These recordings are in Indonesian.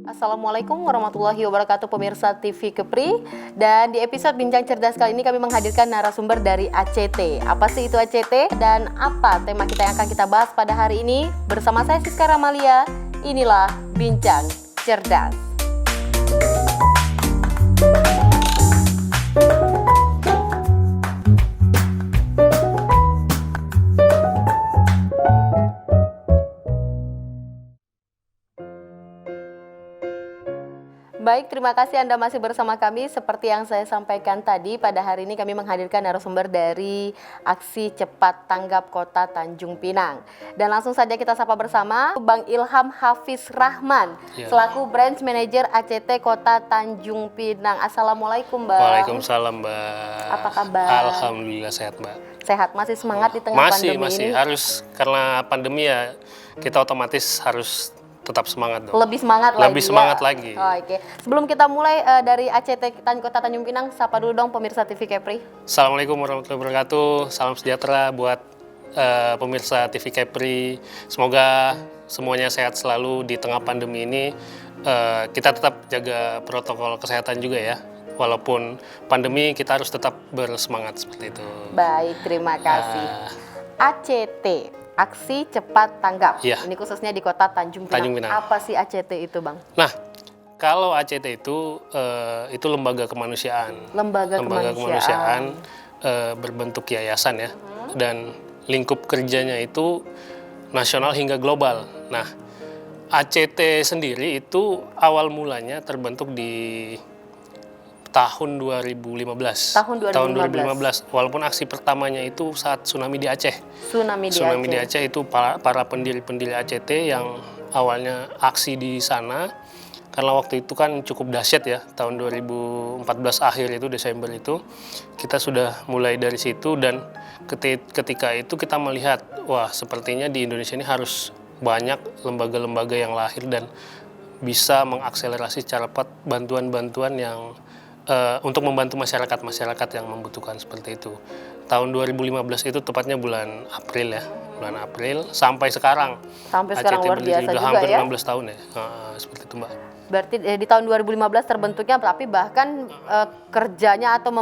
Assalamualaikum warahmatullahi wabarakatuh pemirsa TV Kepri. Dan di episode Bincang Cerdas kali ini kami menghadirkan narasumber dari ACT. Apa sih itu ACT dan apa tema kita yang akan kita bahas pada hari ini? Bersama saya Siska Ramalia, inilah Bincang Cerdas. Baik, terima kasih Anda masih bersama kami. Seperti yang saya sampaikan tadi, pada hari ini kami menghadirkan narasumber dari Aksi Cepat Tanggap Kota Tanjung Pinang. Dan langsung saja kita sapa bersama Bang Ilham Hafiz Rahman, selaku Branch Manager ACT Kota Tanjung Pinang. Assalamualaikum, Bang. Waalaikumsalam, Mbak. Apa kabar? Alhamdulillah sehat, Mbak. Sehat, masih semangat di tengah pandemi ini? Masih, harus, karena pandemi ya kita otomatis harus tetap semangat dong. Lebih semangat lagi. Oh, oke. Sebelum kita mulai dari ACT Kota Tanjung Pinang, sapa dulu dong pemirsa TV Kepri. Assalamualaikum warahmatullahi wabarakatuh. Salam sejahtera buat pemirsa TV Kepri. Semoga semuanya sehat selalu di tengah pandemi ini. Kita tetap jaga protokol kesehatan juga ya. Walaupun pandemi, kita harus tetap bersemangat seperti itu. Baik, terima kasih. ACT, Aksi Cepat Tanggap. Ya. Ini khususnya di Kota Tanjung Pinang. Apa sih ACT itu, Bang? Nah, kalau ACT itu lembaga kemanusiaan. Lembaga kemanusiaan berbentuk yayasan ya. Dan lingkup kerjanya itu nasional hingga global. Nah, ACT sendiri itu awal mulanya terbentuk di tahun 2015. Tahun 2015. Walaupun aksi pertamanya itu saat tsunami di Aceh. Tsunami di Aceh itu para pendiri-pendiri ACT yang awalnya aksi di sana. Karena waktu itu kan cukup dahsyat ya, tahun 2014 akhir itu, Desember itu. Kita sudah mulai dari situ dan ketika itu kita melihat, wah sepertinya di Indonesia ini harus banyak lembaga-lembaga yang lahir dan bisa mengakselerasi secara cepat bantuan-bantuan yang untuk membantu masyarakat yang membutuhkan seperti itu. Tahun 2015 itu tepatnya bulan April ya, sampai sekarang. Sampai sekarang luar biasa juga hampir ya. 16 tahun ya, seperti itu, Mbak. Berarti di tahun 2015 terbentuknya, tapi bahkan kerjanya atau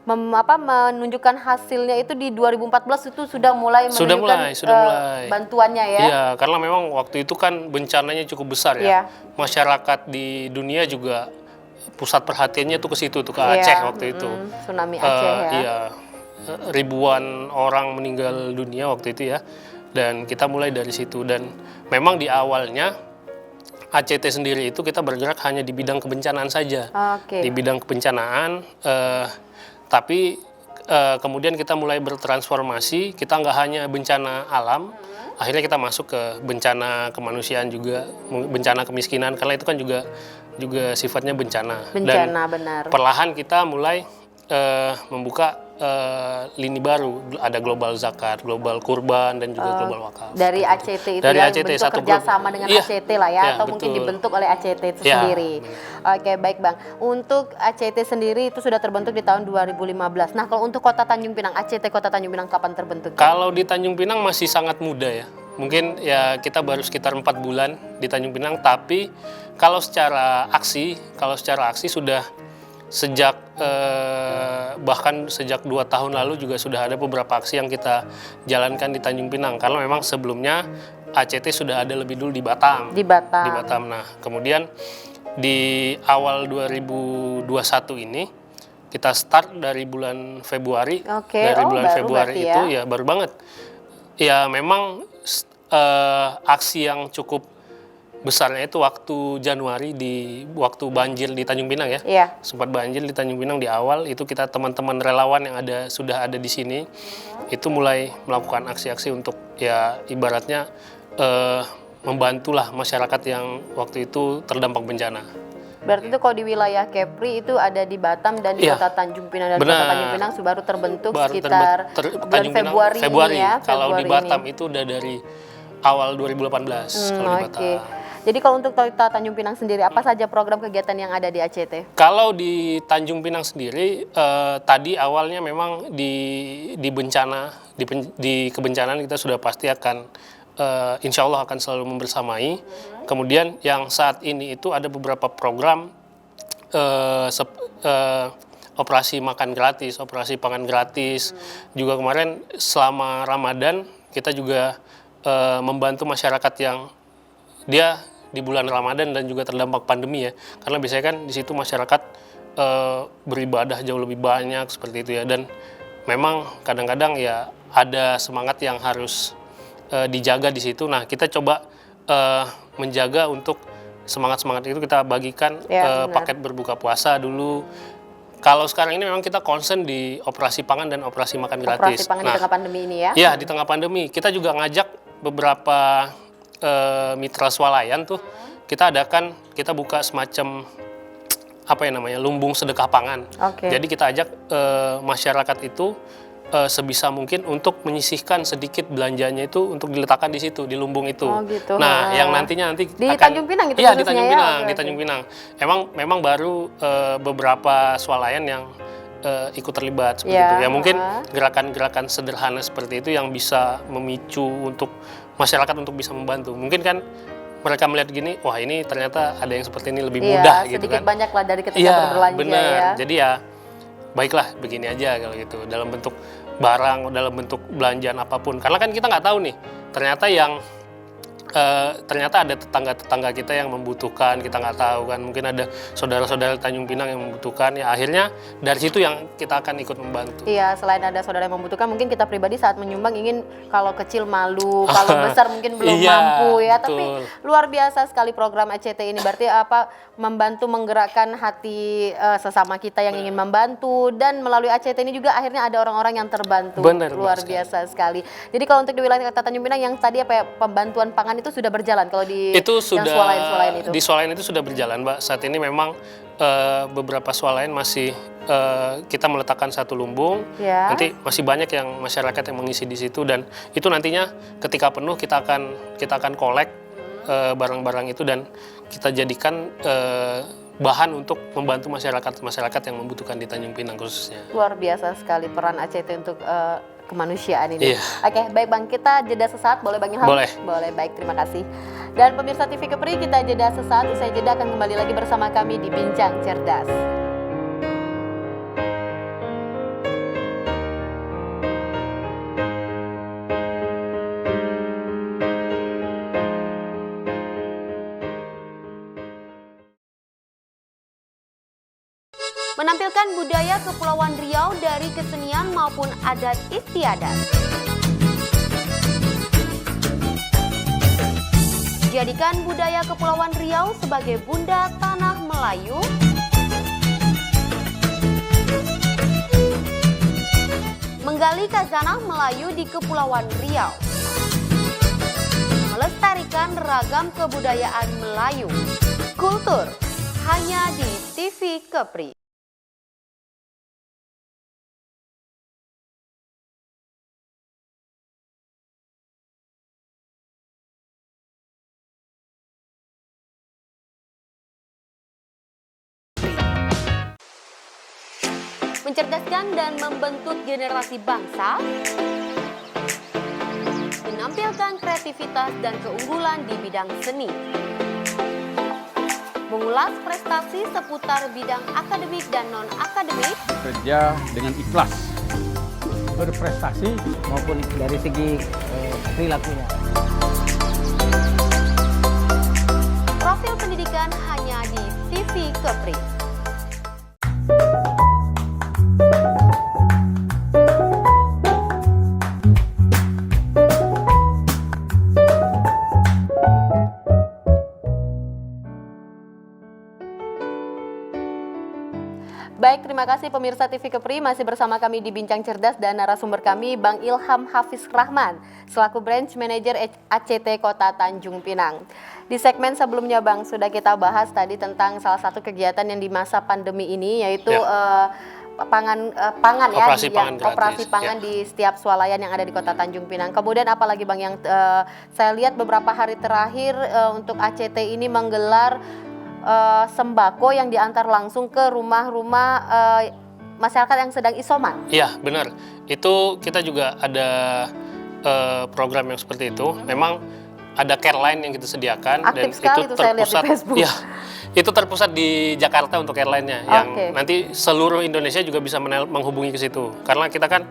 menunjukkan hasilnya itu di 2014 itu sudah mulai menunjukkan bantuannya ya. Iya, karena memang waktu itu kan bencananya cukup besar ya. Masyarakat di dunia juga pusat perhatiannya tuh ke situ tuh, ke Aceh waktu itu. Tsunami Aceh ya. Iya, ribuan orang meninggal dunia waktu itu ya. Dan kita mulai dari situ dan memang di awalnya ACT sendiri itu kita bergerak hanya di bidang kebencanaan saja. Di bidang kebencanaan, tapi kemudian kita mulai bertransformasi, kita nggak hanya bencana alam, akhirnya kita masuk ke bencana kemanusiaan juga, bencana kemiskinan, karena itu kan juga sifatnya bencana. Dan benar. Perlahan kita mulai membuka lini baru, ada global zakat, global kurban, dan juga global wakaf. Dari ACT itu dari yang ACT, bentuk kerjasama dengan ACT lah ya, atau betul. mungkin dibentuk oleh ACT itu sendiri. Oke, baik Bang. Untuk ACT sendiri itu sudah terbentuk di tahun 2015. Nah, kalau untuk Kota Tanjung Pinang, ACT Kota Tanjung Pinang kapan terbentuk? Kalau di Tanjung Pinang masih sangat muda ya. Mungkin ya kita baru sekitar 4 bulan di Tanjung Pinang, tapi kalau secara aksi sudah sejak bahkan sejak 2 tahun lalu juga sudah ada beberapa aksi yang kita jalankan di Tanjung Pinang, karena memang sebelumnya ACT sudah ada lebih dulu di Batam. Nah, kemudian di awal 2021 ini kita start dari bulan Februari. Bulan Februari itu ya baru banget. Ya memang aksi yang cukup besarnya itu waktu Januari, waktu banjir di Tanjung Pinang ya. Sempat banjir di Tanjung Pinang di awal, itu kita teman-teman relawan yang sudah ada di sini itu mulai melakukan aksi-aksi untuk ya ibaratnya membantulah masyarakat yang waktu itu terdampak bencana. Berarti itu kalau di wilayah Kepri itu ada di Batam dan di Kota Tanjung Pinang, dan Kota Tanjung Pinang baru terbentuk sekitar bulan Februari ini ya. Kalau di Batam itu udah dari awal 2018 kalau di Batam. Jadi kalau untuk Kota Tanjung Pinang sendiri, apa saja program kegiatan yang ada di ACT? Kalau di Tanjung Pinang sendiri, tadi awalnya memang di bencana, di kebencanaan kita sudah pasti akan insya Allah akan selalu membersamai. Kemudian yang saat ini itu ada beberapa program operasi makan gratis, operasi pangan gratis. Juga kemarin selama Ramadan kita juga membantu masyarakat yang dia di bulan Ramadan dan juga terdampak pandemi ya. Karena biasanya kan di situ masyarakat beribadah jauh lebih banyak seperti itu ya. Dan memang kadang-kadang ya ada semangat yang harus dijaga di situ. Nah, kita coba menjaga untuk semangat-semangat itu kita bagikan paket berbuka puasa dulu. Kalau sekarang ini memang kita concern di operasi pangan dan operasi makan gratis. Operasi pangan di tengah pandemi ini ya? Iya, di tengah pandemi. Kita juga ngajak beberapa mitra swalayan tuh. Kita buka semacam lumbung sedekah pangan. Jadi kita ajak masyarakat itu sebisa mungkin untuk menyisihkan sedikit belanjanya itu untuk diletakkan di situ, di lumbung itu. Gitu. Yang nantinya di Tanjung Pinang itu? Iya, di Tanjung Pinang, di Tanjung Pinang. Memang baru beberapa swalayan yang ikut terlibat seperti itu. Ya mungkin gerakan-gerakan sederhana seperti itu yang bisa memicu untuk masyarakat untuk bisa membantu. Mungkin kan mereka melihat gini, wah ini ternyata ada yang seperti ini lebih mudah gitu kan. Sedikit banyak lah dari ketika berbelanja bener. ya. Jadi ya baiklah begini aja kalau gitu, dalam bentuk barang, dalam bentuk belanjaan apapun. Karena kan kita nggak tahu nih, ternyata ada tetangga-tetangga kita yang membutuhkan, kita nggak tahu kan, mungkin ada saudara-saudara Tanjung Pinang yang membutuhkan, ya akhirnya dari situ yang kita akan ikut membantu. Iya, selain ada saudara yang membutuhkan, mungkin kita pribadi saat menyumbang ingin kalau kecil malu, kalau besar mungkin belum mampu ya, betul. Tapi luar biasa sekali program ACT ini, berarti membantu menggerakkan hati sesama kita yang ingin membantu, dan melalui ACT ini juga akhirnya ada orang-orang yang terbantu. Bener, luar biasa sekali. Jadi kalau untuk di wilayah Kota Tanjung Pinang yang tadi pembantuan pangan itu sudah berjalan kalau di swalayan itu? Di swalayan itu sudah berjalan, Mbak. Saat ini memang beberapa swalayan masih kita meletakkan satu lumbung. Nanti masih banyak yang masyarakat yang mengisi di situ, dan itu nantinya ketika penuh kita akan kolek barang-barang itu dan kita jadikan bahan untuk membantu masyarakat yang membutuhkan di Tanjung Pinang khususnya. Luar biasa sekali peran ACT untuk kemanusiaan ini. Iya. Oke, baik Bang, kita jeda sesaat, boleh Bang Ilham? Boleh, baik, terima kasih. Dan pemirsa TV Kepri, kita jeda sesaat, usai jeda akan kembali lagi bersama kami di Bincang Cerdas. Menampilkan budaya Kepulauan Riau dari kesenian maupun adat istiadat. Jadikan budaya Kepulauan Riau sebagai bunda tanah Melayu. Menggali khazanah Melayu di Kepulauan Riau. Melestarikan ragam kebudayaan Melayu. Kultur hanya di TV Kepri. Mencerdaskan dan membentuk generasi bangsa, menampilkan kreativitas dan keunggulan di bidang seni, mengulas prestasi seputar bidang akademik dan non-akademik, kerja dengan ikhlas, berprestasi maupun dari segi perilakunya. Profil pendidikan hanya di TV Kepri. Baik, terima kasih pemirsa TV Kepri, masih bersama kami di Bincang Cerdas dan narasumber kami Bang Ilham Hafiz Rahman selaku Branch Manager ACT Kota Tanjung Pinang. Di segmen sebelumnya Bang, sudah kita bahas tadi tentang salah satu kegiatan yang di masa pandemi ini, yaitu pangan ya, operasi pangan di setiap swalayan yang ada di Kota Tanjung Pinang. Kemudian apalagi Bang yang saya lihat beberapa hari terakhir untuk ACT ini menggelar sembako yang diantar langsung ke rumah-rumah masyarakat yang sedang isoman. Iya, benar. Itu kita juga ada program yang seperti itu. Memang ada care line yang kita sediakan. Aktif sekali itu saya lihat di Facebook. Ya, itu terpusat di Jakarta untuk care line-nya, yang nanti seluruh Indonesia juga bisa menghubungi ke situ. Karena kita kan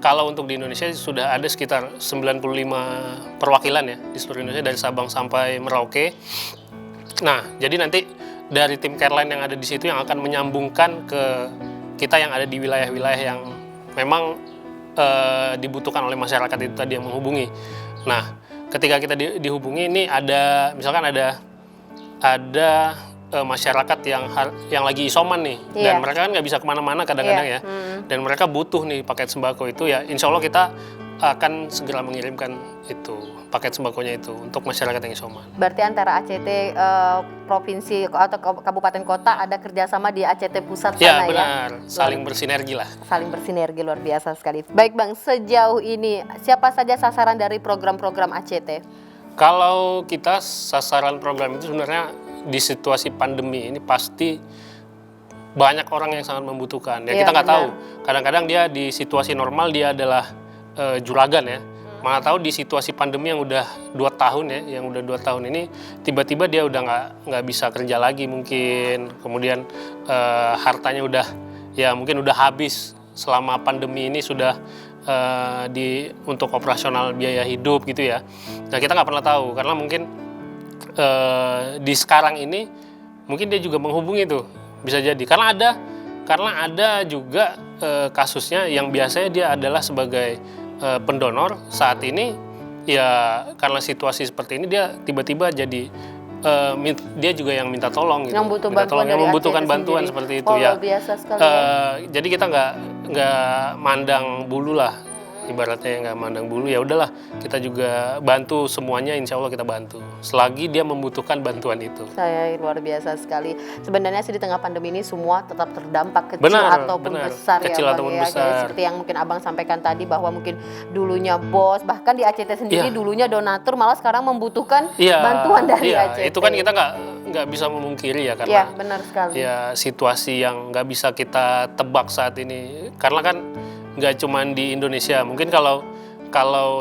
kalau untuk di Indonesia sudah ada sekitar 95 perwakilan ya di seluruh Indonesia dari Sabang sampai Merauke. Nah, jadi nanti dari tim care line yang ada di situ yang akan menyambungkan ke kita yang ada di wilayah-wilayah yang memang dibutuhkan oleh masyarakat itu tadi yang menghubungi. Nah, ketika kita dihubungi ini ada misalkan ada masyarakat yang lagi isoman nih, dan mereka kan nggak bisa kemana-mana kadang-kadang ya, dan mereka butuh nih paket sembako itu ya, insya Allah kita akan segera mengirimkan itu paket sembakonya itu untuk masyarakat yang isoman. Berarti antara ACT provinsi atau kabupaten kota ada kerjasama di ACT pusat sana Ya ya? benar, saling bersinergi lah. Saling bersinergi luar biasa sekali. Baik Bang, sejauh ini siapa saja sasaran dari program-program ACT? Kalau kita sasaran program itu sebenarnya di situasi pandemi ini pasti banyak orang yang sangat membutuhkan. Ya kita nggak tahu. Kadang-kadang dia di situasi normal dia adalah juragan ya. Mana tahu di situasi pandemi yang udah 2 tahun ya, yang udah 2 tahun ini tiba-tiba dia udah nggak bisa kerja lagi mungkin. Kemudian hartanya udah ya mungkin udah habis selama pandemi ini sudah untuk operasional biaya hidup gitu ya. Nah kita nggak pernah tahu karena mungkin di sekarang ini mungkin dia juga menghubungi tuh, bisa jadi karena ada juga kasusnya yang biasanya dia adalah sebagai pendonor saat ini ya, karena situasi seperti ini dia tiba-tiba jadi dia juga yang minta tolong gitu. Yang butuh bantuan yang dari membutuhkan ACT bantuan sendiri. seperti itu ya. Luar biasa sekali ya. Jadi kita nggak mandang bulu lah, ibaratnya nggak mandang bulu, ya udahlah kita juga bantu semuanya, insya Allah kita bantu selagi dia membutuhkan bantuan itu. Saya luar biasa sekali. Sebenarnya sih di tengah pandemi ini semua tetap terdampak kecil ataupun besar kecil ya Bang ataupun ya. besar. Jadi seperti yang mungkin Abang sampaikan tadi bahwa mungkin dulunya bos, bahkan di ACT sendiri dulunya donatur, malah sekarang membutuhkan bantuan dari ACT. Itu kan kita nggak bisa memungkiri ya, karena Iya, benar sekali. ya situasi yang nggak bisa kita tebak saat ini, karena kan nggak cuma di Indonesia. Mungkin kalau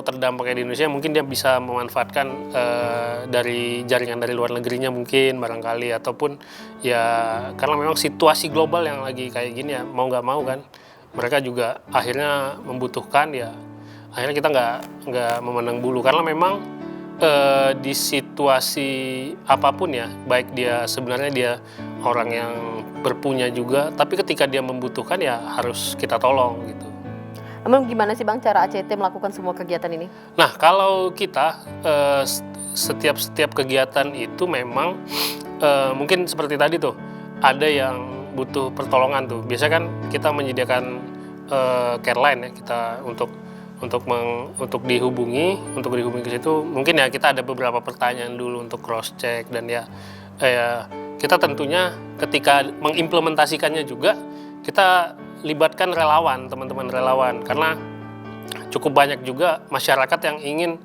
terdampaknya di Indonesia mungkin dia bisa memanfaatkan dari jaringan dari luar negerinya mungkin barangkali, ataupun ya karena memang situasi global yang lagi kayak gini ya, mau nggak mau kan mereka juga akhirnya membutuhkan ya, akhirnya kita nggak memandang bulu, karena memang di situasi apapun ya, baik dia sebenarnya dia orang yang berpunya juga, tapi ketika dia membutuhkan ya harus kita tolong gitu. Namun gimana sih Bang cara ACT melakukan semua kegiatan ini? Nah kalau kita setiap kegiatan itu memang mungkin seperti tadi tuh ada yang butuh pertolongan tuh. Biasanya kan kita menyediakan care line ya, kita untuk dihubungi ke situ. Mungkin ya kita ada beberapa pertanyaan dulu untuk cross check, dan ya kita tentunya ketika mengimplementasikannya juga kita libatkan relawan, teman-teman relawan, karena cukup banyak juga masyarakat yang ingin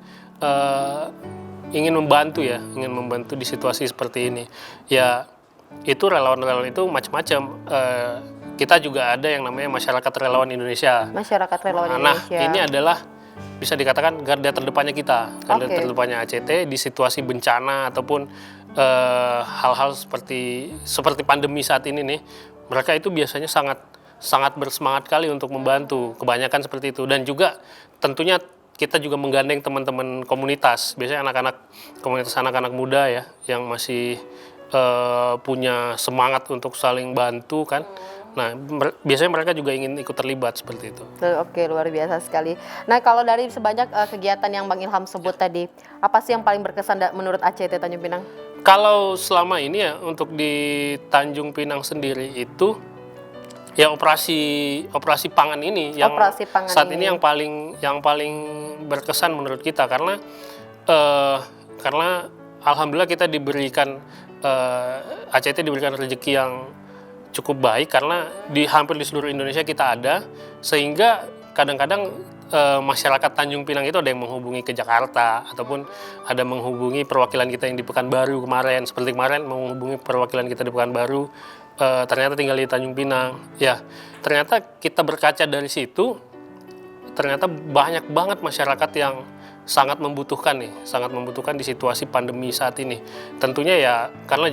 membantu ya, ingin membantu di situasi seperti ini. Ya itu relawan-relawan itu macam-macam. Kita juga ada yang namanya Masyarakat Relawan Indonesia. Masyarakat Relawan Indonesia. Nah ini adalah bisa dikatakan garda terdepannya kita, garda terdepannya ACT di situasi bencana ataupun hal-hal seperti pandemi saat ini nih. Mereka itu biasanya sangat bersemangat kali untuk membantu, kebanyakan seperti itu. Dan juga tentunya kita juga menggandeng teman-teman komunitas, biasanya komunitas anak-anak muda ya, yang masih punya semangat untuk saling bantu kan. Nah biasanya mereka juga ingin ikut terlibat seperti itu. Oke, luar biasa sekali. Nah kalau dari sebanyak kegiatan yang Bang Ilham sebut tadi, apa sih yang paling berkesan menurut ACT Tanjung Pinang? Kalau selama ini ya untuk di Tanjung Pinang sendiri itu ya operasi pangan ini yang saat ini yang paling berkesan menurut kita, karena alhamdulillah kita diberikan ACT diberikan rezeki yang cukup baik, karena hampir di seluruh Indonesia kita ada, sehingga kadang-kadang masyarakat Tanjung Pinang itu ada yang menghubungi ke Jakarta, ataupun ada menghubungi perwakilan kita yang di Pekanbaru kemarin, seperti kemarin menghubungi perwakilan kita di Pekanbaru, ternyata tinggal di Tanjung Pinang. Ya, ternyata kita berkaca dari situ, ternyata banyak banget masyarakat yang sangat membutuhkan di situasi pandemi saat ini. Tentunya ya karena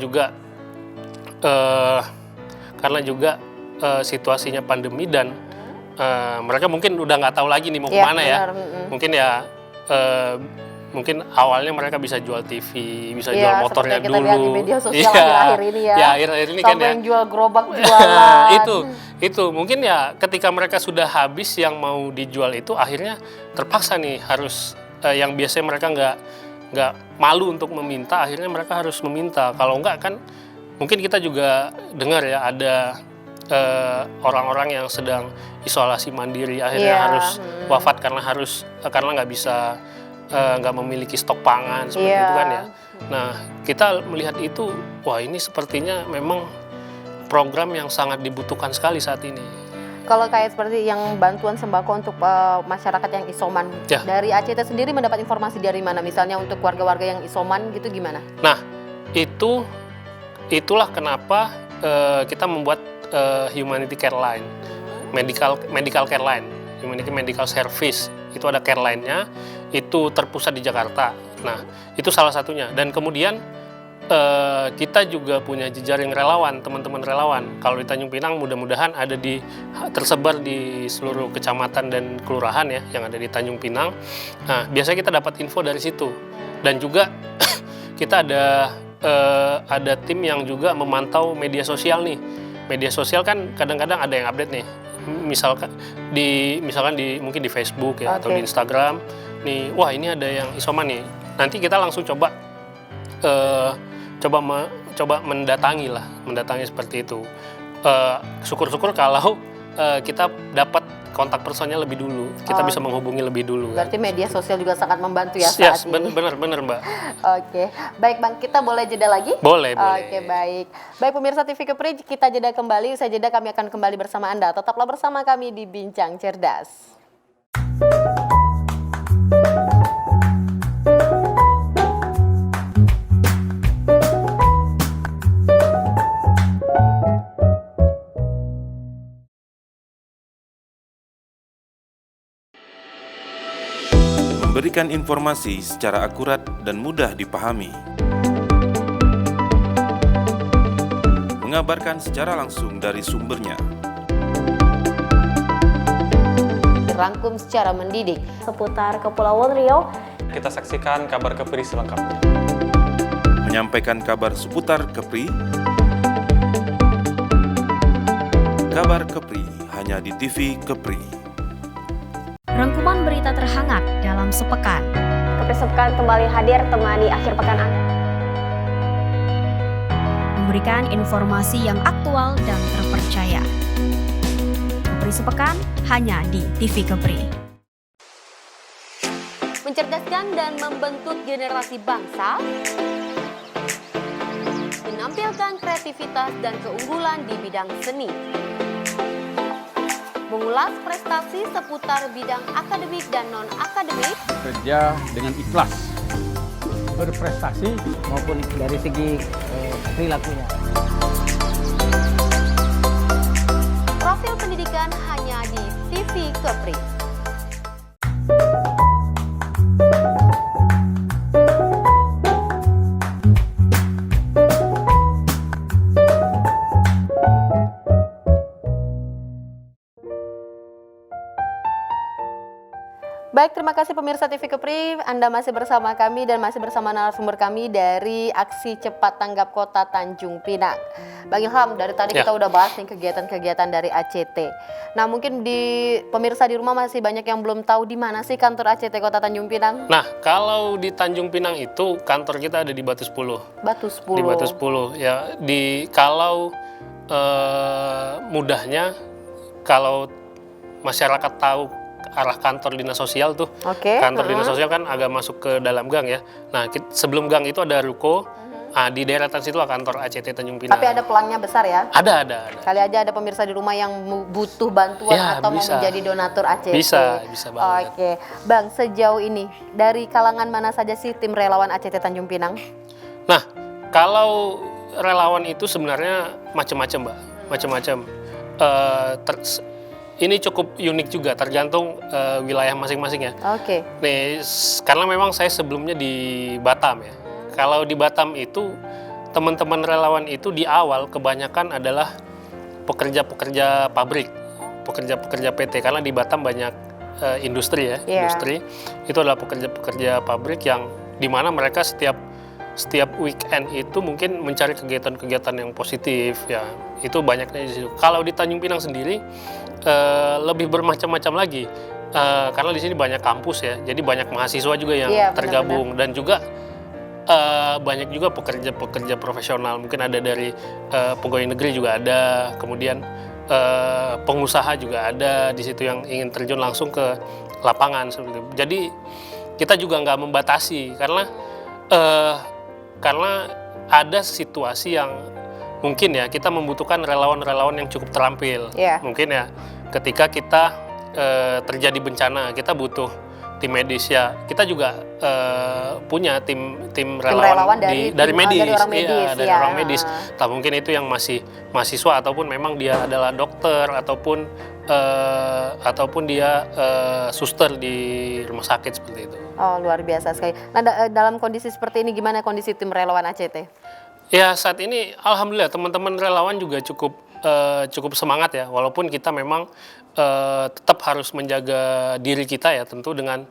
juga situasinya pandemi dan mereka mungkin udah nggak tahu lagi nih mau kemana ya. Mungkin ya mungkin awalnya mereka bisa jual TV, bisa jual motornya kita dulu. Lihat di media sosial akhir-akhir ini ya. Ya akhir-akhir ini kan ya. Yang jual gerobak jualan. itu mungkin ya ketika mereka sudah habis yang mau dijual itu akhirnya terpaksa nih harus yang biasanya mereka nggak malu untuk meminta, akhirnya mereka harus meminta. Kalau enggak kan mungkin kita juga dengar ya ada orang-orang yang sedang isolasi mandiri akhirnya harus wafat karena nggak bisa nggak memiliki stok pangan seperti itu kan ya. Nah kita melihat itu, wah ini sepertinya memang program yang sangat dibutuhkan sekali saat ini. Kalau kayak seperti yang bantuan sembako untuk masyarakat yang isoman, dari ACT sendiri mendapat informasi dari mana? Misalnya untuk warga-warga yang isoman gitu gimana? Nah itulah kenapa kita membuat Humanity Care Line, medical care line, Humanity Medical Service. Itu ada care line-nya, itu terpusat di Jakarta. Nah itu salah satunya. Dan kemudian kita juga punya jejaring relawan, teman-teman relawan. Kalau di Tanjung Pinang mudah-mudahan tersebar di seluruh kecamatan dan kelurahan ya yang ada di Tanjung Pinang. Nah, biasanya kita dapat info dari situ. Dan juga kita ada tim yang juga memantau media sosial nih. Media sosial kan kadang-kadang ada yang update nih. Misalkan mungkin di Facebook ya atau di Instagram nih, wah ini ada yang isoman nih. Nanti kita langsung coba mendatangi seperti itu. Syukur-syukur kalau kita dapat kontak personnya lebih dulu, kita bisa menghubungi lebih dulu. Berarti media sosial juga sangat membantu ya saat ini. Benar Mbak. Oke, baik Bang, kita boleh jeda lagi? Boleh. Oke, baik pemirsa TV Kepri, kita jeda kembali. Usai jeda kami akan kembali bersama Anda. Tetaplah bersama kami di Bincang Cerdas. Memberikan informasi secara akurat dan mudah dipahami. Mengabarkan secara langsung dari sumbernya. Dirangkum secara mendidik seputar Kepulauan Riau. Kita saksikan kabar Kepri selengkapnya. Menyampaikan kabar seputar Kepri. Kabar Kepri hanya di TV Kepri. Rangkuman berita terhangat dalam sepekan. Kepri Sepekan kembali hadir temani akhir pekan Anda. Memberikan informasi yang aktual dan terpercaya. Kepri Sepekan hanya di TV Kepri. Mencerdaskan dan membentuk generasi bangsa, menampilkan kreativitas dan keunggulan di bidang seni, mengulas prestasi seputar bidang akademik dan non-akademik, Kerja dengan ikhlas, berprestasi maupun dari segi perilakunya. profil pendidikan hanya di TV Kepri. Baik, terima kasih pemirsa TV Kepri. Anda masih bersama kami dan masih bersama narasumber kami dari Aksi Cepat Tanggap Kota Tanjung Pinang. Bang Ilham, dari tadi kita udah bahas nih kegiatan-kegiatan dari ACT. Nah, mungkin di pemirsa di rumah masih banyak yang belum tahu di mana sih kantor ACT Kota Tanjung Pinang. Nah, kalau di Tanjung Pinang itu kantor kita ada di Batu 10. Batu 10. Di Batu 10 ya. Kalau mudahnya kalau masyarakat tahu arah kantor dinas sosial tuh, kantor dinas sosial kan agak masuk ke dalam gang ya. Nah, sebelum gang itu ada ruko. Nah, di deretan situ kantor ACT Tanjung Pinang. Tapi ada pelangnya besar ya? Ada. Kali aja ada pemirsa di rumah yang butuh bantuan Ya, atau bisa. mau menjadi donatur ACT. Bisa banget. Oke, Bang, sejauh ini dari kalangan mana saja sih tim relawan ACT Tanjung Pinang? Nah, kalau relawan itu sebenarnya macam-macam, Mbak. Macam-macam. ini cukup unik juga, tergantung wilayah masing-masing ya. Oke. Nih, karena memang saya sebelumnya di Batam ya. Kalau di Batam itu teman-teman relawan itu di awal kebanyakan adalah pekerja-pekerja pabrik, pekerja-pekerja PT, karena di Batam banyak industri ya, industri. Itu adalah pekerja-pekerja pabrik yang dimana mereka setiap weekend itu mungkin mencari kegiatan-kegiatan yang positif ya, itu banyaknya di situ. Kalau di Tanjung Pinang sendiri lebih bermacam-macam lagi, karena di sini banyak kampus ya, jadi banyak mahasiswa juga yang tergabung. Dan juga banyak juga pekerja-pekerja profesional, mungkin ada dari pegawai negeri juga ada, kemudian pengusaha juga ada di situ yang ingin terjun langsung ke lapangan seperti itu. Jadi kita juga nggak membatasi karena ada situasi yang mungkin ya kita membutuhkan relawan-relawan yang cukup terampil. Mungkin ya ketika kita terjadi bencana, kita butuh tim medis ya. Kita juga punya tim relawan dari medis, dari orang medis. Tak mungkin itu yang masih mahasiswa ataupun memang dia adalah dokter ataupun dia suster di rumah sakit seperti itu. Oh, luar biasa sekali. Nah, dalam kondisi seperti ini gimana kondisi tim relawan ACT? Ya, saat ini alhamdulillah teman-teman relawan juga cukup semangat ya, walaupun kita memang tetap harus menjaga diri kita ya, tentu dengan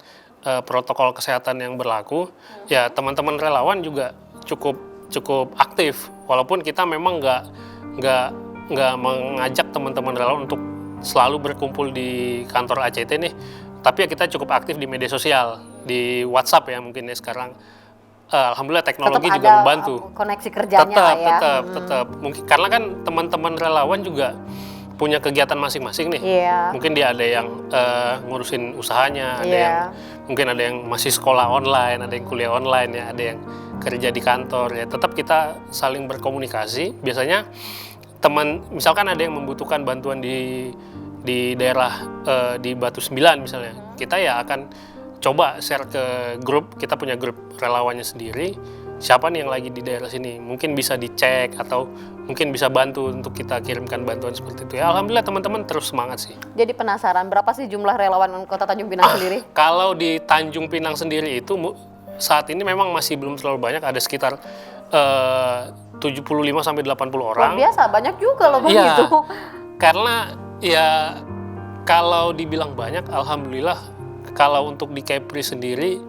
protokol kesehatan yang berlaku. Ya, teman-teman relawan juga cukup aktif, walaupun kita memang nggak mengajak teman-teman relawan untuk selalu berkumpul di kantor ACT nih, tapi ya kita cukup aktif di media sosial, di WhatsApp ya mungkin ya sekarang. Alhamdulillah teknologi tetap juga ada membantu. Koneksi kerjanya Tetap. Mungkin karena kan teman-teman relawan juga punya kegiatan masing-masing nih. Mungkin dia ada yang ngurusin usahanya, mungkin ada yang masih sekolah online, ada yang kuliah online ya, ada yang kerja di kantor ya. Tetap kita saling berkomunikasi. Biasanya misalkan ada yang membutuhkan bantuan di daerah di Batu 9 misalnya, kita ya akan coba share ke grup. Kita punya grup relawannya sendiri, siapa nih yang lagi di daerah sini, mungkin bisa dicek atau mungkin bisa bantu untuk kita kirimkan bantuan seperti itu ya. Alhamdulillah teman-teman terus semangat sih. Jadi penasaran berapa sih jumlah relawan Kota Tanjung Pinang sendiri? Kalau di Tanjung Pinang sendiri itu saat ini memang masih belum terlalu banyak, ada sekitar 75 sampai 80 orang. Luar biasa, banyak juga loh begitu. Karena ya kalau dibilang banyak, alhamdulillah kalau untuk di Kepri sendiri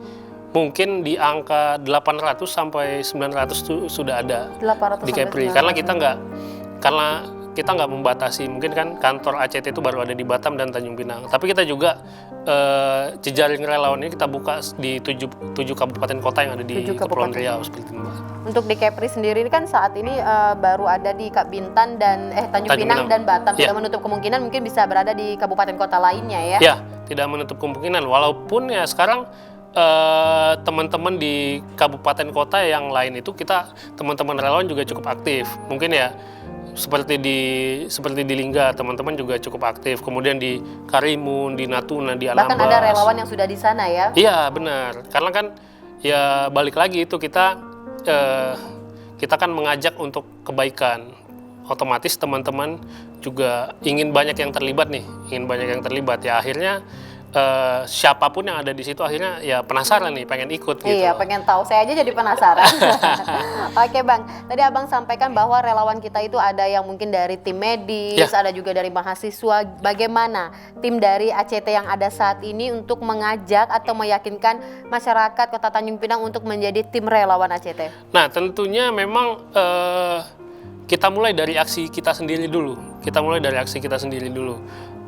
mungkin di angka 800 sampai 900 sudah ada di Kepri. Karena kita nggak membatasi, mungkin kan kantor ACT itu baru ada di Batam dan Tanjung Pinang. Tapi kita juga jejaring relawan ini kita buka di 7 kabupaten kota yang ada di Kepulauan Riau seperti itu. Untuk di Kepri sendiri kan saat ini baru ada di Bintan dan Tanjung Pinang dan Batam. Tidak menutup kemungkinan mungkin bisa berada di kabupaten kota lainnya ya. Ya, tidak menutup kemungkinan. Walaupun ya sekarang teman-teman di kabupaten kota yang lain itu teman-teman relawan juga cukup aktif. Mungkin ya seperti di Lingga teman-teman juga cukup aktif. Kemudian di Karimun, di Natuna, di Anambas. Bahkan ada relawan yang sudah di sana ya? Iya benar. Karena kan ya balik lagi itu kita kan mengajak untuk kebaikan. Otomatis teman-teman juga ingin banyak yang terlibat nih, ya akhirnya siapapun yang ada di situ akhirnya ya penasaran nih, pengen ikut gitu. Iya, pengen tahu. Saya aja jadi penasaran. Oke Bang, tadi Abang sampaikan bahwa relawan kita itu ada yang mungkin dari tim medis, ada juga dari mahasiswa. Bagaimana tim dari ACT yang ada saat ini untuk mengajak atau meyakinkan masyarakat Kota Tanjung Pinang untuk menjadi tim relawan ACT? Nah, tentunya memang kita mulai dari aksi kita sendiri dulu.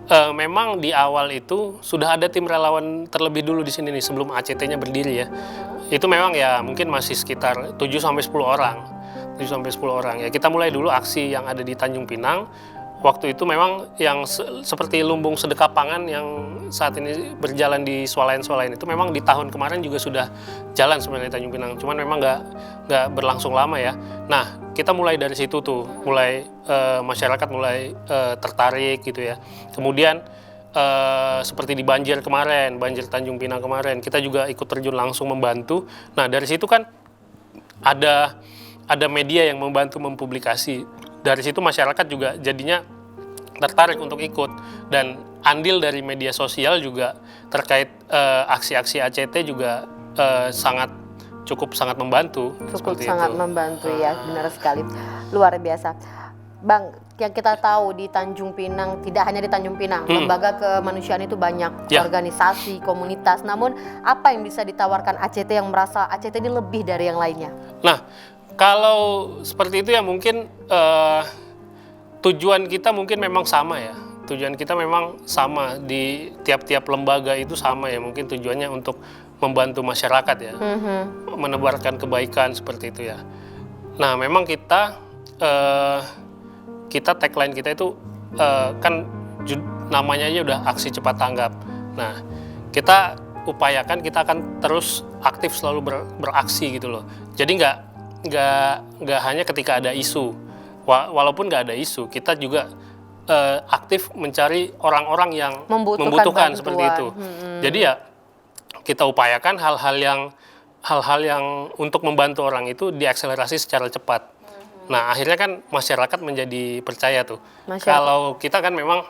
Memang di awal itu sudah ada tim relawan terlebih dulu di sini nih sebelum ACT-nya berdiri ya. Itu memang ya mungkin masih sekitar 7 sampai 10 orang. Ya kita mulai dulu aksi yang ada di Tanjung Pinang. Waktu itu memang yang seperti lumbung sedekah pangan yang saat ini berjalan di swalayan-swalayan itu memang di tahun kemarin juga sudah jalan sebenarnya di Tanjung Pinang. Cuman memang nggak berlangsung lama ya. Nah kita mulai dari situ tuh, masyarakat mulai tertarik gitu ya. Kemudian seperti di banjir Tanjung Pinang kemarin, kita juga ikut terjun langsung membantu. Nah dari situ kan ada media yang membantu mempublikasi. Dari situ masyarakat juga jadinya tertarik untuk ikut, dan andil dari media sosial juga terkait aksi-aksi ACT juga cukup sangat membantu. Cukup seperti sangat itu. membantu ya, benar sekali. Luar biasa. Bang, yang kita tahu di Tanjung Pinang, tidak hanya di Tanjung Pinang, lembaga kemanusiaan itu banyak, Ya. organisasi, komunitas. Namun apa yang bisa ditawarkan ACT yang merasa ACT ini lebih dari yang lainnya? Nah, kalau seperti itu ya mungkin tujuan kita mungkin memang sama ya. Tujuan kita memang sama di tiap-tiap lembaga itu sama ya. Mungkin tujuannya untuk membantu masyarakat ya, menebarkan kebaikan seperti itu ya. Nah, memang kita tagline kita itu kan namanya aja udah aksi cepat tanggap. Nah, kita upayakan kita akan terus aktif selalu beraksi gitu loh. Jadi nggak hanya ketika ada isu. Walaupun nggak ada isu, kita juga aktif mencari orang-orang yang membutuhkan seperti itu. Jadi ya kita upayakan hal-hal yang untuk membantu orang itu diakselerasi secara cepat. Nah, akhirnya kan masyarakat menjadi percaya tuh. Kalau kita kan memang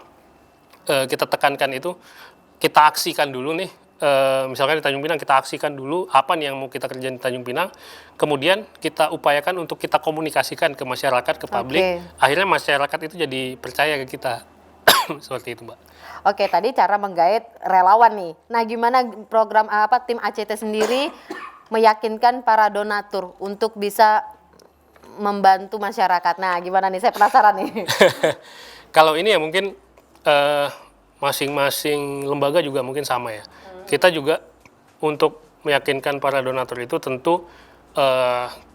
kita tekankan itu, kita aksikan dulu nih. Misalkan di Tanjung Pinang kita aksikan dulu apa nih yang mau kita kerjain di Tanjung Pinang. Kemudian kita upayakan untuk kita komunikasikan ke masyarakat, ke publik. Akhirnya masyarakat itu jadi percaya ke kita. Seperti itu, Mbak. Oke, tadi cara menggait relawan nih. Nah, gimana program tim ACT sendiri meyakinkan para donatur untuk bisa membantu masyarakat? Nah, gimana nih? Saya penasaran nih. Kalau ini ya mungkin masing-masing lembaga juga mungkin sama ya. Kita juga untuk meyakinkan para donatur itu tentu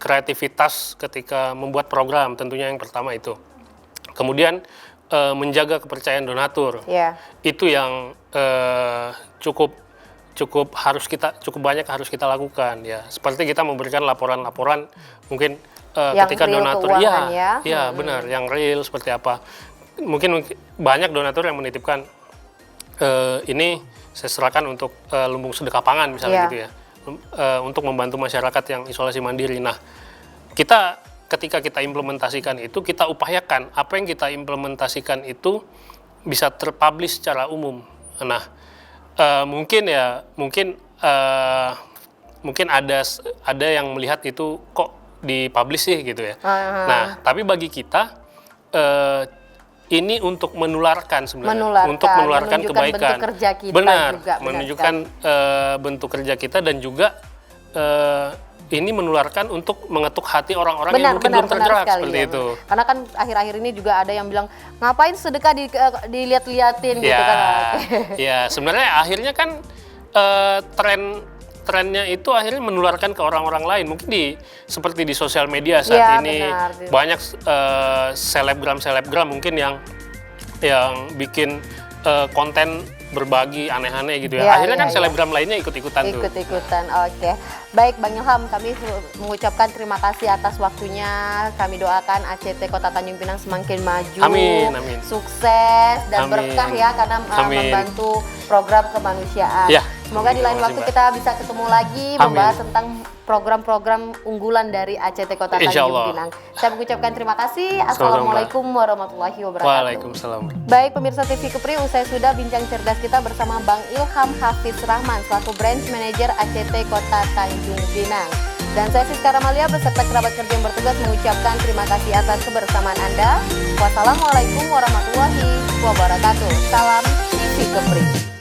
kreativitas ketika membuat program, tentunya yang pertama itu. Kemudian menjaga kepercayaan donatur. Itu yang cukup banyak harus kita lakukan ya. Seperti kita memberikan laporan-laporan mungkin ketika donatur benar, yang real seperti apa. Mungkin banyak donatur yang menitipkan ini saya serahkan untuk lumbung sedekah pangan misalnya gitu ya. Untuk membantu masyarakat yang isolasi mandiri. Nah, ketika kita implementasikan itu, kita upayakan apa yang kita implementasikan itu bisa terpublish secara umum. Nah, mungkin ada yang melihat itu kok dipublish sih gitu ya. Nah, tapi bagi kita ini untuk menularkan sebenarnya, untuk menularkan kebaikan. Bentuk kerja kita benar, juga, menunjukkan bentuk kerja kita dan juga ini menularkan untuk mengetuk hati orang-orang yang mungkin belum tergerak seperti itu. Karena kan akhir-akhir ini juga ada yang bilang ngapain sedekah dilihat-liatin gitu kan. Ya, sebenarnya akhirnya kan trennya itu akhirnya menularkan ke orang-orang lain. Mungkin seperti di sosial media saat ini banyak selebgram mungkin yang bikin konten berbagi aneh-aneh gitu ya. Akhirnya kan selebgram lainnya ikut-ikutan tuh. Ikut-ikutan, oke. Baik Bang Ilham, kami mengucapkan terima kasih atas waktunya. Kami doakan ACT Kota Tanjung Pinang semakin maju, amin. Sukses dan berkah ya karena membantu program kemanusiaan. Semoga di lain waktu kita bisa ketemu lagi membahas tentang program-program unggulan dari ACT Kota Tanjung Pinang. Saya mengucapkan terima kasih. Assalamualaikum warahmatullahi wabarakatuh. Waalaikumsalam. Baik pemirsa TV Kepri, usai sudah bincang cerdas kita bersama Bang Ilham Hafiz Rahman selaku Branch Manager ACT Kota Tanjung Pinang. Dan saya Siska Ramalia beserta kerabat kerja yang bertugas mengucapkan terima kasih atas kebersamaan Anda. Wassalamualaikum warahmatullahi wabarakatuh. Salam TV Kepri.